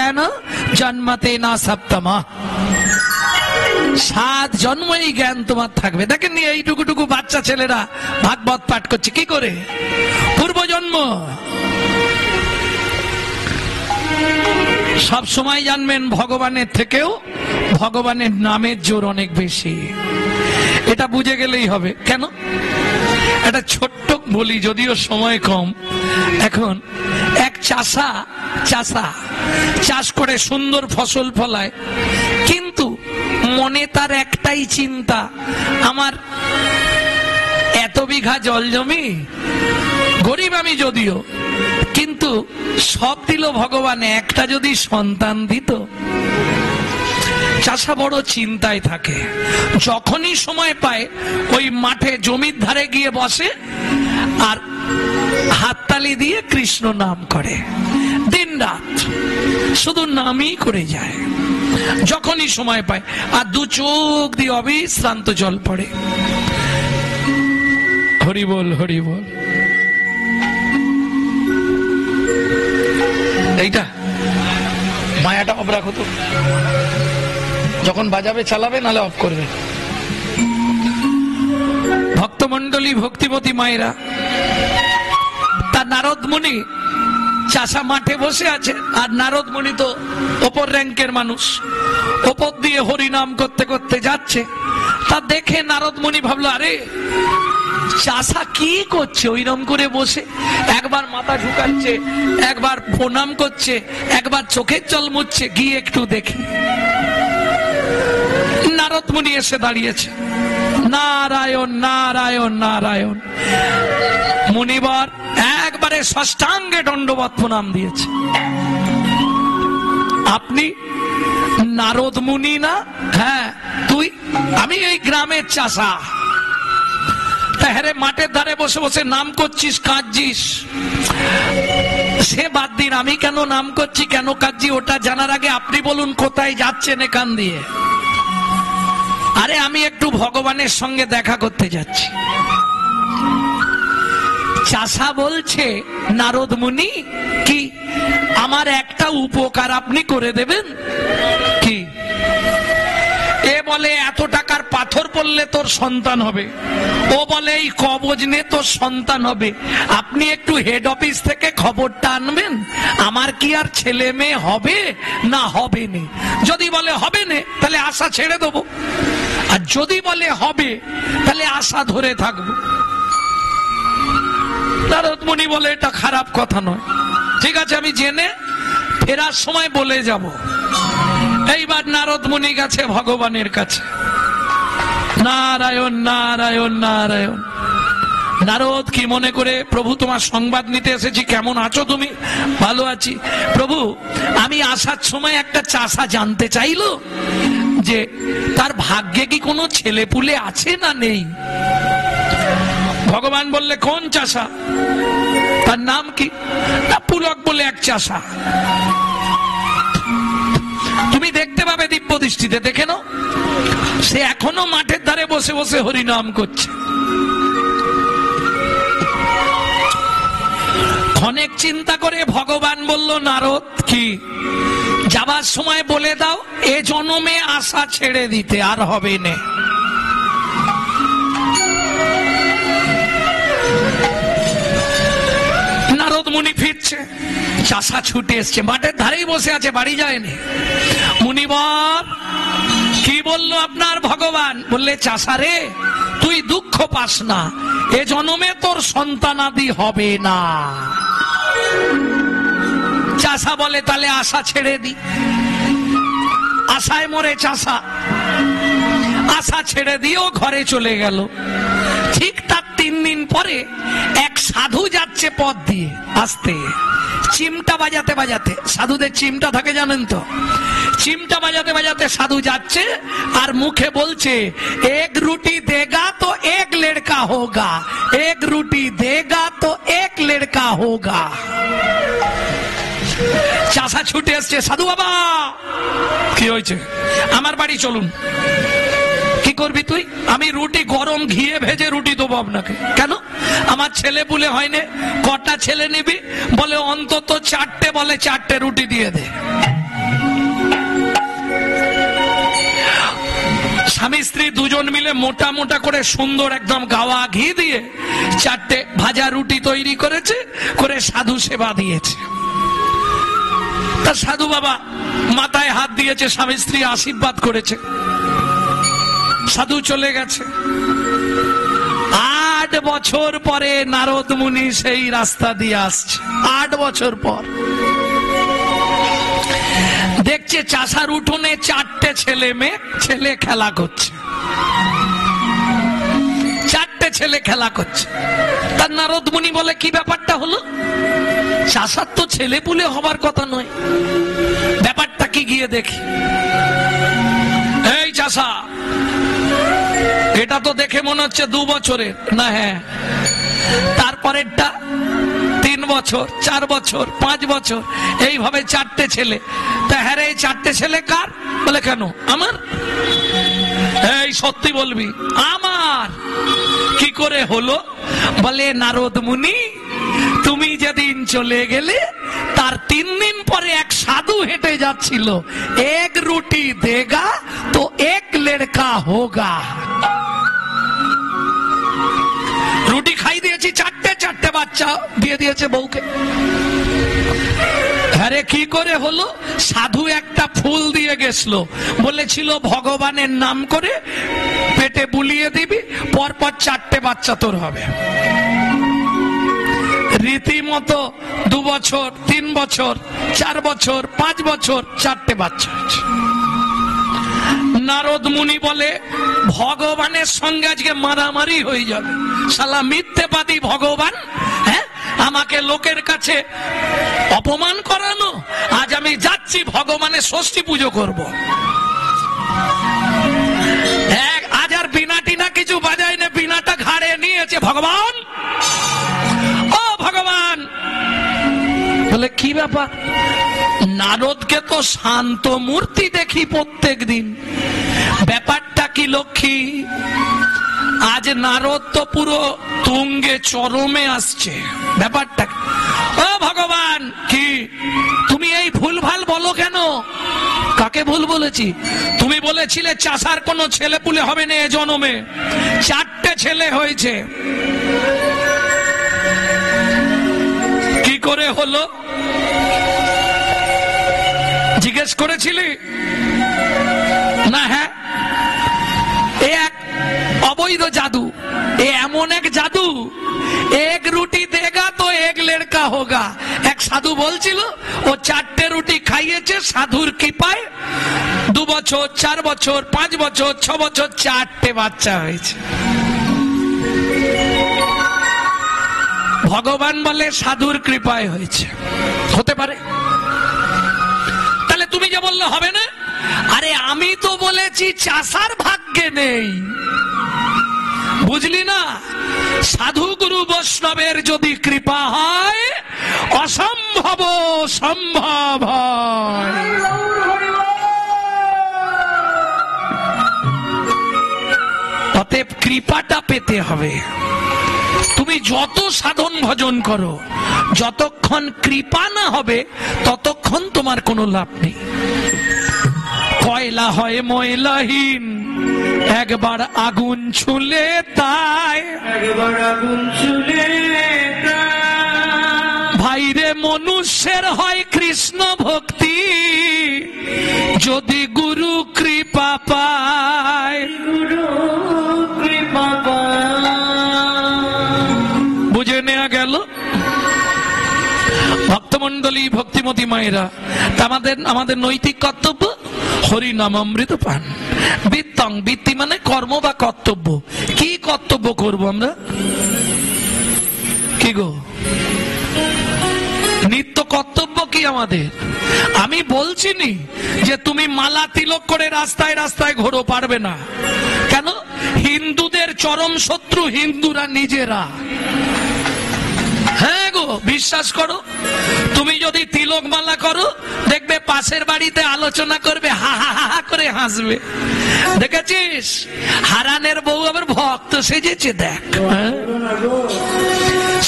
জ্ঞান জন্মতে না সপ্তমা, 7 জন্মই জ্ঞান তোমার থাকবে। দেখেন এইটুকুটুকু বাচ্চা ছেলেরা ভাগবত পাঠ করছে কি করে? পূর্বজন্ম। সব সময় জানবেন ভগবানের থেকেও ভগবানের নামের জোর অনেক বেশি, এটা বুঝে গেলেই হবে। কেন? একটা ছোট্ট বলি, যদিও সময় কম। এখন এক চাষা চাষ করে সুন্দর ফসল ফলায়, কিন্তু মনে তার একটাই চিন্তা, আমার এত বিঘা জল জমি, গরিব আমি যদিও, কিন্তু সব দিল ভগবান, একটা যদি সন্তান দিত। চাষা বড় চিন্তায় থাকে, যখনই সময় পায় ওই মাঠে জমির ধারে গিয়ে বসে আর হাততালি দিয়ে কৃষ্ণ নাম করে, দিন রাত শুধু নামই করে যায় যখনই সময় পায়, আর 2 চোখ দিয়ে অবিশ্রান্ত জল পড়ে। হরি বল হরি বল। এইটা মায়াটা অফ রাখো তো, যখন বাজাবে চালাবে, নালে অফ করবে। ভক্তমন্ডলী, ভক্তিমতী মায়েরা, তার নারদ মুনি চাষা মাঠে বসে আছে, আর নারদ মুনি তো ওপর র্যাঙ্কের মানুষ, ওপর দিয়ে হরি নাম করতে করতে যাচ্ছে। তা দেখে নারদ মুনি ভাবলো, আরে চাষা কি করছে ওইরকম করে বসে, একবার মাথা ঝুঁকাচ্ছে, একবার প্রণাম করছে, একবার চোখের জল মুছছে, গিয়ে একটু দেখি। নারদ মুনি এসে দাঁড়িয়েছে, নারায়ণ নারায়ণ নারায়ণ। মুনিবর একবারে ষষ্ঠাঙ্গে দণ্ডবত প্রণাম দিয়েছে। আপনি নারদ মুনি না? হ্যাঁ। তুই? আমি এই গ্রামের চাষা। হ্যাঁ, মাঠের ধারে বসে বসে নাম করছিস, কাঁদছিস, সে বাদ দিন, আমি কেন নাম করছি, কেন কাঁদছি, ওটা জানার আগে আপনি বলুন কোথায় যাচ্ছেন এখান দিয়ে? আরে আমি একটু ভগবানের সঙ্গে দেখা করতে যাচ্ছি। চাষা বলছে, নারদ মুনি কি আমার একটা উপকার আপনি করে দেবেন? কি? এ বলে এত টাকার পাথর পড়লে তোর সন্তান হবে, ও বলে এই কবজ নে তোর সন্তান হবে, আপনি একটু হেড অফিস থেকে খবরটা আনবেন, আমার কি আর ছেলে মেয়ে হবে না হবে না? যদি বলে হবে না, তাহলে আশা ছেড়ে দেবো, আর যদি বলে হবে, তাহলে আশা ধরে থাকবো। নারদ মুনি বলে, এটা খারাপ কথা নয়, ঠিক আছে, আমি জেনে ফেরার সময় বলে যাব। এইবার নারদ মুনি গেছে ভগবানের কাছে, নারায়ণ নারায়ণ নারায়ণ। নারদ কি মনে করে, প্রভু তোমার সংবাদ নিতে এসেছি, কেমন আছো তুমি? ভালো আছি প্রভু। আমি আসার সময় একটা চাষা জানতে চাইলো যে তার ভাগ্যে কি কোনো ছেলে পুলে আছে না নেই। ভগবান বললে, কোন চাষা? তার নাম কি? না, পুলক বলে এক চাষা। তুমি দেখতে পাবে দিব্য দৃষ্টিতে, দেখে নাও, সে এখনো মাঠের ধারে বসে বসে হরিনাম করছে। অনেক চিন্তা করে ভগবান বলল, নারদ কি যাবার সময় বলে দাও এ জন্মে আশা ছেড়ে দিতে, আর হবে না। নারদ মুনি ফিরছে, চাষা ছুটে এসছে, মাঠের ধারেই বসে আছে, বাড়ি যায়নি। মুনিবর কি বললো আপনার ভগবান? বললে, চাষা রে, তুই দুঃখ পাস না, এ জন্মে তোর সন্তানাদি হবে না। চাষা বলে, তাহলে আশা ছেড়ে দি। আশায় মরে চাষা, আশা ছেড়ে দিয়েও ঘরে চলে গেল। ঠিক তার 3 দিন পরে এক সাধু যাচ্ছে পথ দিয়ে, আসতে চিমটা বাজাতে বাজাতে, সাধুদের চিমটা থাকে জানেন তো, চিমটা বাজাতে বাজাতে সাধু যাচ্ছে আর মুখে বলছে, এক রুটি দেগা তো এক লড়কা হোগা, এক রুটি দেগা তো এক লড়কা হোগা। চাষা ছুটে আসছে, সাধু বাবা কি হয়েছে? আমার বাড়ি চলুন। কি করবি তুই? আমি রুটি গরম ঘিয়ে ভেজে রুটি দেবো আপনাকে। কেন? আমার ছেলে পুলে হয়নি। কটা ছেলে নিবি? বলে অন্তত 4টে। বলে 4টে রুটি দিয়ে দে। স্বামী স্ত্রী দুজন মিলে মোটা মোটা করে সুন্দর একদম গাওয়া ঘি দিয়ে 4টে ভাজা রুটি তৈরি করেছে, করে সাধু সেবা দিয়েছে। তা সাধু বাবা মাথায় হাত দিয়েছে, স্বামী স্ত্রী আশীর্বাদ করেছে, সাধু চলে গেছে। 8 বছর পরে নারদ মুনি সেই রাস্তা দিয়ে আসছে। 8 বছর পর দেখছে চাষার উঠোনে 4টে ছেলে খেলা করছে। 4টে ছেলে খেলা করছে। তার নারদ মুনি বলে, কি ব্যাপারটা হলো? চাষার তো ছেলে পুলে হবার কথা নয়, ব্যাপারটা কি গিয়ে দেখি। এই চাষা, এটা তো দেখে মনে হচ্ছে 2 বছরের না? হ্যাঁ। তারপরেরটা 3 বছর, 4 বছর, 5 বছর, এইভাবে 4টে ছেলে। তা হ্যাঁ রে, এই 4টে ছেলে কার? বলে কেন আমার? এই সত্যি বলবি আমার। কি করে হলো? বলে নারদ মুনি, তুমি যেদিন চলে গেলে তার 3 দিন পরে এক সাধু হেঁটে যাচ্ছিল, 1 রুটি দেগা তো 1 লড়কা হোগা। রুটি খাই দিয়েছি 4টে বাচ্চা দিয়ে দিয়েছে বউকে। আরে কি করে হলো? সাধু একটা ফুল দিয়ে গেছিল, বলেছিল ভগবানের নাম করে পেটে বুলিয়ে দিবি, পরপর 4টে বাচ্চা তোর হবে। রীতিমতো 2 বছর, 3 বছর, 4 বছর, 5 বছর, 4টে বাচ্চা হয়েছে। নারদ মুনি বলে, ভগবানের সঙ্গে আজকে মারামারি হয়ে যাবে, শালা মিথ্যেবাদী ভগবান। হ্যাঁ, আমাকে লোকের কাছে অপমান করানো। আজ আমি যাচ্ছি ভগবানের ষষ্ঠী পুজো করব। আজ আর বিনা টিনা কিছু বাজায় না, বিনাটা ঘাড়ে নিয়েছে। ভগবান, ও ভগবান। বলে কি ব্যাপার? নারদকে তো শান্ত মূর্তি দেখি প্রত্যেক দিন, ব্যাপারটা কি লক্ষ্মী? আজ নারদ তো পুরো তুঙ্গে চরমে আসছে, ব্যাপারটা। ও ভগবান, কি তুমি এই ভুলভাল বলো কেন? কাকে ভুল বলেছি? তুমি বলেছিলে চাষার কোনো ছেলে পুলে হবে না এ জন্মে, 4টে ছেলে হয়েছে। কি করে হলো জিজ্ঞেস করেছিলি না? হ্যাঁ, এ এক অবৈধ জাদু, এ এমন এক জাদু, 1 রুটি দেগা তো 1 লড়কা হোগা। এক সাধু বলছিল, ও 4টে রুটি খাইয়েছে, সাধুর কৃপায় 2 বছর, 4 বছর, 5 বছর, 6 বছর 4টে বাচ্চা হয়েছে। ভগবান বলে সাধুর কৃপায় হয়েছে, হতে পারে। তাহলে তুমি যে বললে হবে না, আরে আমি তো বলেছি চাষার ভাগ্যে নেই, বুঝলি না? সাধু গুরু বৈষ্ণবের যদি কৃপা হয়, অসম্ভব সম্ভব হয়। অতএব কৃপাটা পেতে হবে। তুমি যত সাধন ভজন করো, যতক্ষণ কৃপা না হবে ততক্ষণ তোমার কোনো লাভ নেই। কয়লা হয় ময়লাহীন, একবার আগুন ছুলে তাই, একবার আগুন ছুলে ভাইরে মনুষ্যের হয় কৃষ্ণ ভক্তি, যদি গুরু কৃপা পায়, গুরু কৃপা পায়। বুঝে নেওয়া গেল ভক্তমন্ডলী, ভক্তিমতী মায়েরা। আমাদের নৈতিক কর্তব্য হরি নাম অমৃত পান। বৃত্তং, বৃত্তি মানে কর্ম বা কর্তব্য। কি কর্তব্য করব আমরা? কি গো, নিত্য কর্তব্য কি আমাদের? আমি বলছি নি যে তুমি মালা তিলক করে রাস্তায় রাস্তায় ঘোরো, পারবে না। কেন? হিন্দুদের চরম শত্রু হিন্দুরা নিজেরা। হ্যাঁ গো, বিশ্বাস করো, তুমি যদি তিলক মালা করো, দেখবে পাশের বাড়িতে আলোচনা করবে, হা হা হা করে হাসবে। দেখেছিস হারানের বউ আবার ভক্ত সেজেছে, দেখ।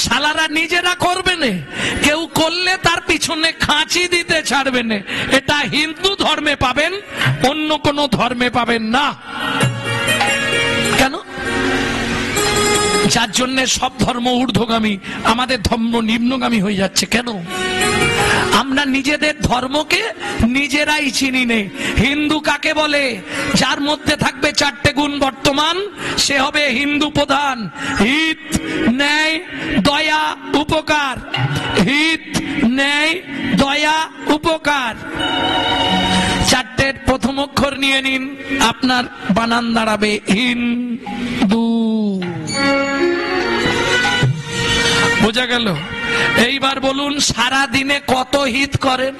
শালারা আপনারা নিজেরা করবেন, কেউ করলে তার পিছনে খাঁচি দিতে ছাড়বেন। এটা হিন্দু ধর্মে পাবেন, অন্য কোনো ধর্মে পাবেন না। কেন? যার জন্য সব ধর্ম ঊর্ধ্বগামী, আমাদের ধর্ম নিম্নগামী হয়ে যাচ্ছে। কেন? আমরা নিজেদের ধর্মকে নিজেরাই চিনি নে। হিন্দু কাকে বলে? যার মধ্যে থাকবে 4টে গুণ বর্তমান, সে হবে হিন্দু প্রধান। হিত, ন্যায়, দয়া, উপকার। হিত, ন্যায়, দয়া, উপকার। 4টের প্রথম অক্ষর নিয়ে নিন, আপনার বানান দাঁড়াবে হিন্দু। বোঝা গেল? এইবার বলুন, সারা দিনে কত হিত করেন?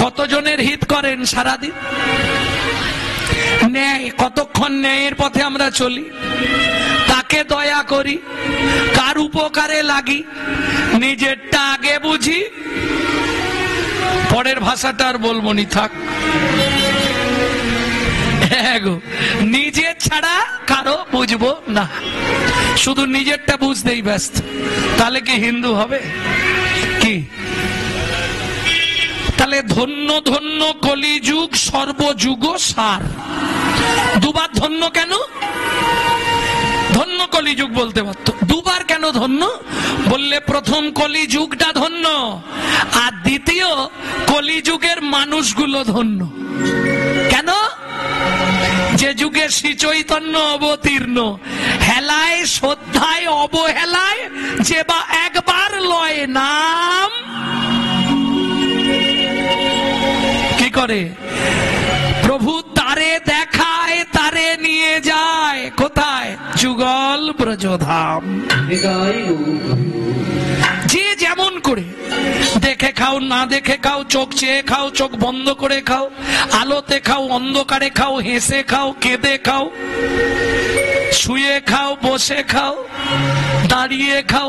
কতজনের হিত করেন সারাদিন? ন্যায়, কতক্ষণ ন্যায়ের পথে আমরা চলি? কাকে দয়া করি? কার উপকারে লাগি? নিজেরটা আগে বুঝি, পরের ভাষাটা আর বলবো নি, থাক। নিজের ছাড়া কারো বুঝবো না, শুধু নিজেরটা বুঝতেই ব্যস্ত। তাহলে কি হিন্দু হবে? কি? তাহলে ধন্য ধন্য কলিযুগ সর্বযুগ সার। দুবার ধন্য কেন? ধন্য কলিযুগ বলতে পারতো, দুবার কেন ধন্য বললে? প্রথম কলিযুগটা ধন্য, আর দ্বিতীয় কলিযুগের মানুষগুলো ধন্য। কেন? যে যুগে শ্রী চৈতন্য অবতীর্ণ, হেলায় শ্রদ্ধায় অবহেলায় যে বা একবার লয় নাম, কি করে? প্রভু তারে দেখায়, তারে নিয়ে যায় কোথায়? যুগল ব্রজধাম। যে যেমন করে, দেখে খাও, না দেখে খাও, চোখ চেয়ে খাও, চোখ বন্ধ করে খাও, আলোতে খাও, অন্ধকারে খাও, হেসে খাও, কেঁদে খাও, শুয়ে খাও, বসে খাও, দাঁড়িয়ে খাও,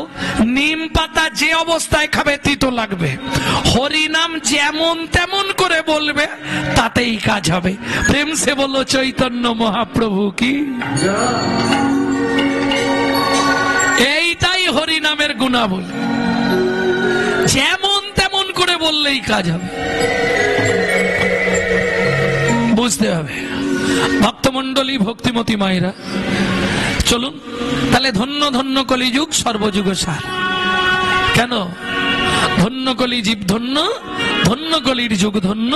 নিম পাতা যে অবস্থায় খাবে তিতো লাগবে, হরিনাম যেমন তেমন করে বলবে, তাতেই কাজ হবে। প্রেম সে বলো চৈতন্য মহাপ্রভু কি। এইটাই হরিনামের গুণাবল, যেমন তেমন করে বললেই কাজ হবে। বুঝতে হবে ভক্তমন্ডলী, ভক্তিমতী মায়েরা, চলুন তাহলে ধন্য ধন্য কলিযুগ সর্বযুগ সার। কেন? ধন্য কলি জীব ধন্য, ধন্য কলির যুগ ধন্য,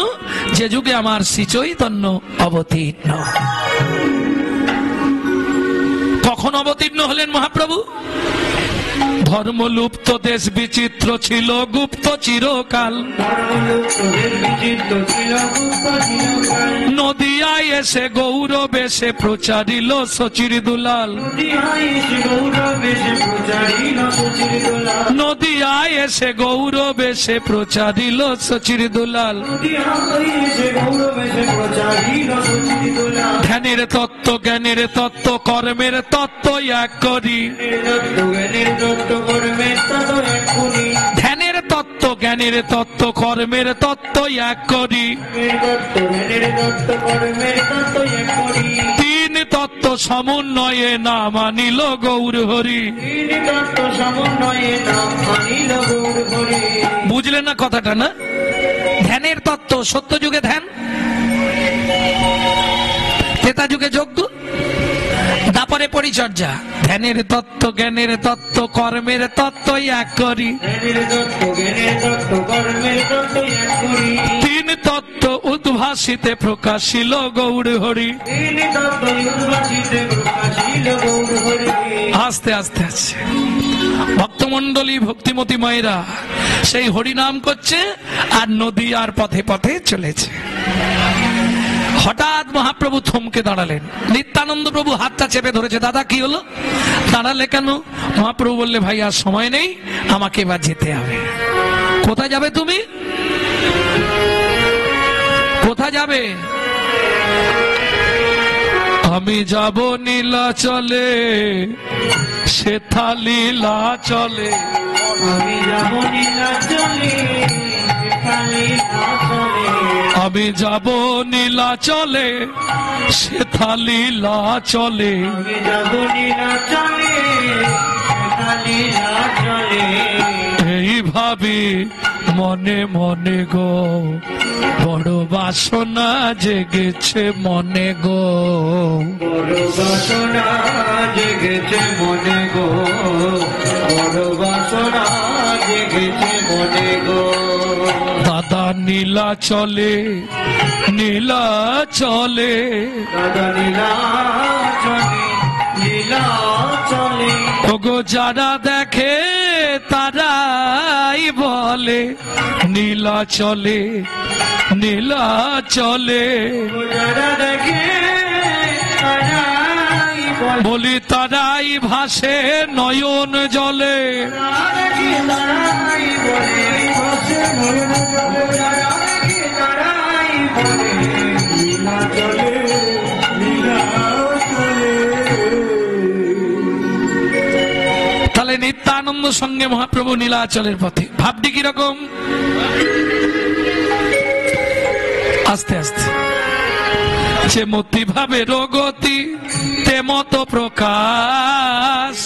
যে যুগে আমার শ্রী চৈতন্য অবতীর্ণ। কখন অবতীর্ণ হলেন মহাপ্রভু? ধর্মলুপ্ত দেশ বিচিত্র ছিল গুপ্ত চিরকাল, নদিয়ায় এসে গৌরবেশে প্রচারিল সচির দুলাল। নদিয়ায় এসে গৌরবেশে প্রচারিল সচির দুলাল। ধ্যানের তত্ত্ব, জ্ঞানের তত্ত্ব, কর্মের তত্ত্ব এক করি। ধ্যানের তত্ত্ব, জ্ঞানের তত্ত্ব, কর্মের তত্ত্ব এক করি। তিন তত্ত্ব সমন্বয়ে নাম আনিল গৌর হরি। বুঝলেন না কথাটা? না, ধ্যানের তত্ত্ব, সত্য যুগে ধ্যান, ত্রেতা যুগে যজ্ঞ, তারপরে পরিচর্যা। ধ্যানের তত্ত্ব, জ্ঞানের তত্ত্ব, কর্মের তত্ত্ব এক করি। তিন তত্ত্ব উদ্ভাসিতে প্রকাশিল গৌর হরি। আস্তে আস্তে আছে ভক্তমন্ডলী, ভক্তিমতী মায়েরা সেই হরিনাম করছে আর নদী আর পথে পথে চলেছে। হঠাৎ মহাপ্রভু থমকে দাঁড়ালেন। নিত্যানন্দ প্রভু হাতটা চেপে ধরেছে। দাদা কি হলো? দাঁড়ালে কেন? মহাপ্রভু বললে, ভাই আর সময় নেই, আমাকে এবার যেতে হবে। কোথায় যাবে তুমি? কোথায় যাবে? আমি যাব নীলাচলে, সেথা লীলা চলে। আমি যাব নীলাচলে, আমি যাব নীলাচলে, লীলা চলে সেথা লীলা চলে, এইভাবে মনে মনে গো বড় বাসনা জেগেছে মনে গো, বড় বাসনা জেগেছে মনে গো, বড় বাসনা জেগেছে মনে গো। দাদা নীলা চলে নীলা চলে, দাদা নীলা চলে লীলা চলে, ওগো যারা দেখে তারাই বলে নীলা চলে নীলা চলে, যারা দেখে তারাই বলে, বলি তারাই ভাসে নয়ন জলে, তারাই বলে ভাসে নয়ন জলে, তারাই বলে লীলা চলে লীলা চলে। তাহলে নিত্যানন্দ সঙ্গে মহাপ্রভু নীলাচলের পথে। ভাবটি কিরকম? আস্তে আস্তে যে মতি ভাবে রগতি তে মত প্রকাশ,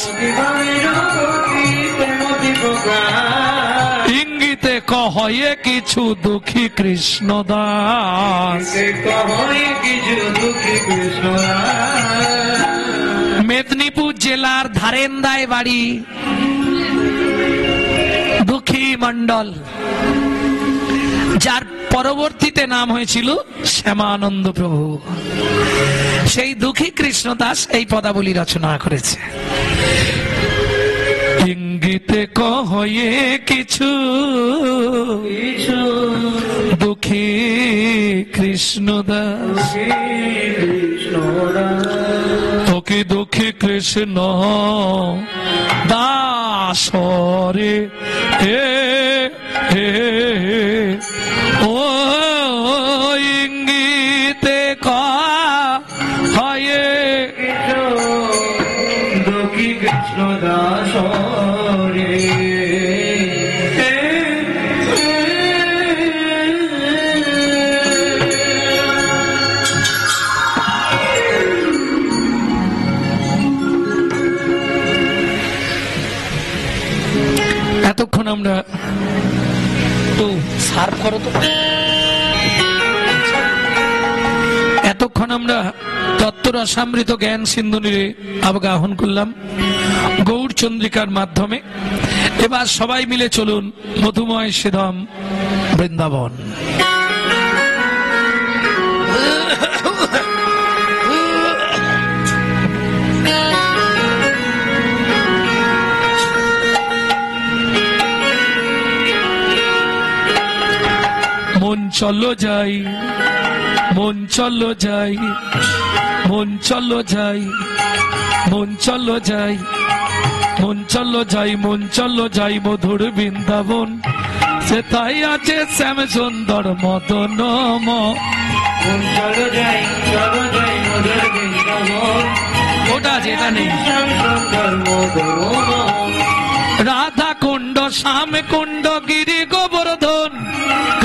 ইঙ্গিতে কহয়ে কিছু দুঃখী কৃষ্ণ দাস, মেদিনীপুর জেলার ধারেন্দায় বাড়ি দুঃখী মন্ডল, যার পরবর্তীতে নাম হয়েছিল শ্যামানন্দ প্রভু। সেই দুঃখী কৃষ্ণ দাস এই পদাবলী রচনা করেছে। ইঙ্গিতে কহয়ে কিছু দুঃখী কৃষ্ণ দাস, তোকে দুঃখী কৃষ্ণ দাস রে ও ইঙ্গিতে কহয়ে দুঃখী কৃষ্ণ দাস রে। এতক্ষণ আমরা তো সার্ভ করো তো, এতক্ষণ আমরা তত্ত্বরসামৃত জ্ঞান সিন্ধুনিরে অবগাহন করলাম গৌর চন্দ্রিকার মাধ্যমে। এবার সবাই মিলে চলুন মধুময় শ্রীধাম বৃন্দাবন। মন চলো যাই মন চলো যাই মন চলো যাই মন চলো যাই মন চলো যাই মন চলো যাই মধুর বৃন্দাবন, সে তাই আছে শ্যাম সুন্দর মদন মন চলো যাই মধুর বৃন্দাবন, ওটা যেটা নেই। সুন্দর মদন রাধা কুণ্ড শ্যাম কুণ্ড গিরি গোবর্ধন,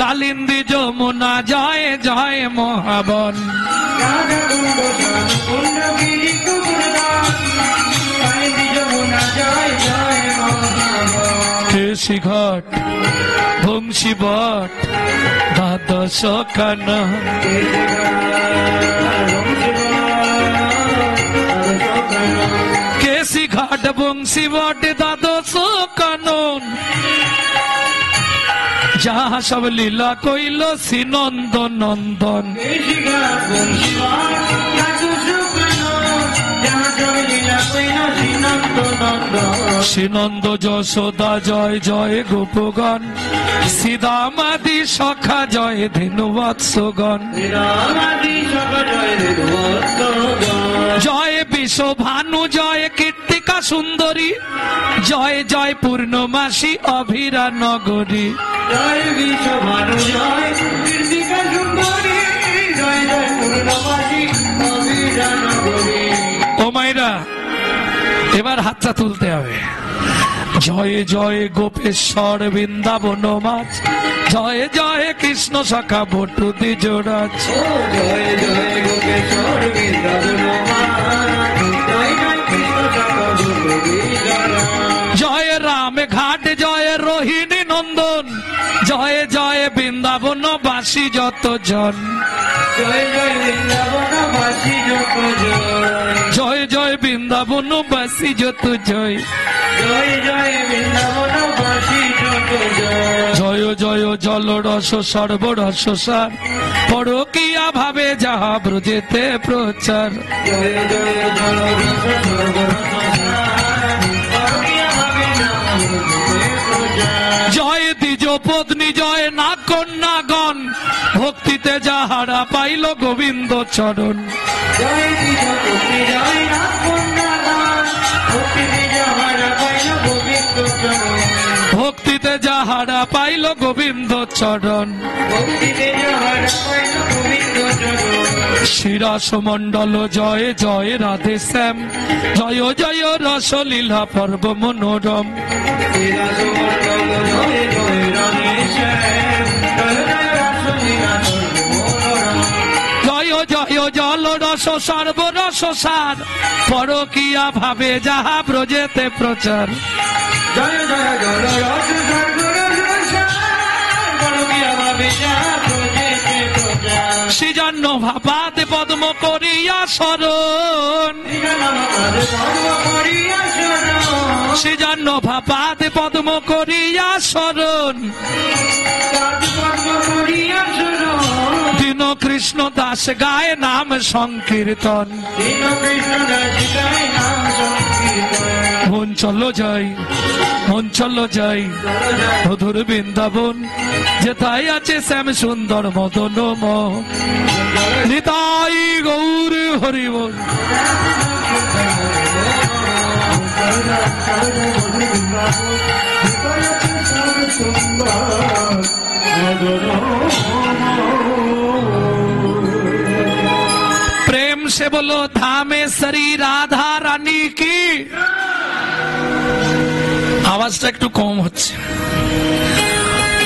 কালিন্দী যমুনা জয় জয় মহাবন, কেশি ঘাট বংশী বট দ্বাদশ খানা, কেশি ঘাট বংশী বট দ্বাদশ কানন, যাহা সব লীলা কইল শ্রীনন্দ নন্দন, শ্রীনন্দ যশোদা জয় জয় গোপগণ, শ্রীদামাদি সখা জয় ধেনু বৎসগণ, জয় বিশ্ব ভানু জয় কীর্তিকা সুন্দরী, জয় জয় পূর্ণমাসী অভিরা নগরী, জয় বিশ্ব ভানু জয় কীর্তিকা সুন্দরী, জয় জয় পূর্ণমাসী অভিরা নগরী। ও মাইরা এবার হাতটা তুলতে হবে। জয় জয় গোপেশ্বর বৃন্দাবন মাছ, জয় জয় কৃষ্ণ শাখা বটু দ্বিজরাজ। জয় জয় গোপেশ্বর বৃন্দাবন মাছ, জয় জয় কৃষ্ণ শাখা বটু দ্বিজরাজ। জয় রাম ঘাট জয় রোহিণী নন্দন, জয় জয় বৃন্দাবন বাসী যত জন। জয় জয় বৃন্দাবন বাসী যত জয়, জয় জয় বৃন্দাবন বাসী যত জয়। জয় জয় বৃন্দাবন বাসী যত জয়। জয় জয় জল রস সর্বরস সার, পরকীয়া ভাবে যাহা ব্রজেতে প্রচার। জয় জয় জল রস সর্বরস সার, পরকীয়া ভাবে যাহা ব্রজেতে প্রচার। জয় দ্বিজ পত্নী জয় না কন্যাগণ, ভক্তিতে যাহারা পাইল গোবিন্দ চরণ। জয় দ্বিজপতি জয় না কন্যাদান, ভক্তিতে যাহারা পাইল গোবিন্দ চরণ। ভক্তিতে যাহারা পাইল গোবিন্দ চরণ। ভক্তিতে যাহারা পাইল গোবিন্দ চরণ। শিরাস মণ্ডল জয় জয় রাধে শ্যাম, জয় জয় রসলীলা পর্ব মনোরম। লীলাসমণ্ডল জয় জয় রাধে শ্যাম, জয় জয় রাসলীলা সর্বমনোরম। জয় জয় জল রস সর্বরস সার, পরকীয়া ভাবে যাহা ব্রজেতে প্রচার। জয় জয় জল রস সর্বরস সার, পরকীয়া ভাবে যাহা ব্রজেতে প্রচার। সৃজন্য ভাপাত পদ্ম করিয়া শরণ, সৃজন্য ভাপাত পদ্ম করিয়া শরণ। দীন কৃষ্ণ দাস গায় নাম সংকীর্তন। মন চলো যাই, মন চলো যাই মধুর বৃন্দাবন, যেথায় আছে শ্যাম সুন্দর মদন মোহন। নিতাই গৌর হরি বল। प्रेम से बोलो धामेश्वरी राधा रानी की। আওয়াজটা একটু কম হচ্ছে।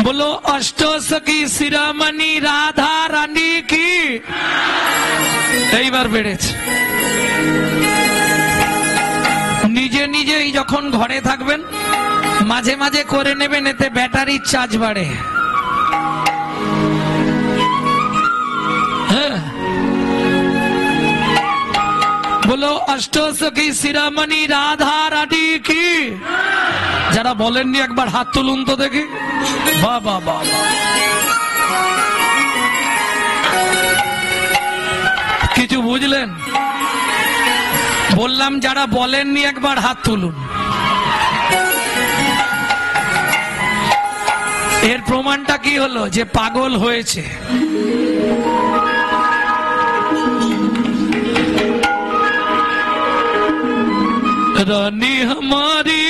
বলো অষ্টসখী শিরোমণি রাধা রানী কি। এইবার বেড়েছে। নিজে নিজেই যখন ঘরে থাকবেন মাঝে মাঝে করে নেবেন, এতে ব্যাটারির চার্জ বাড়ে। হ্যাঁ, বলো অষ্টসখী শিরোমণি রাধা রানী কি। যারা বলেননি একবার হাত তুলুন তো দেখি। বাবা বাবা, কিছু বুঝলেন? বললাম যারা বলেননি একবার হাত তুলুন। এর প্রমাণটা কি হলো যে পাগল হয়েছে। রানী हमारी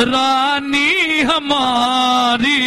रानी हमारी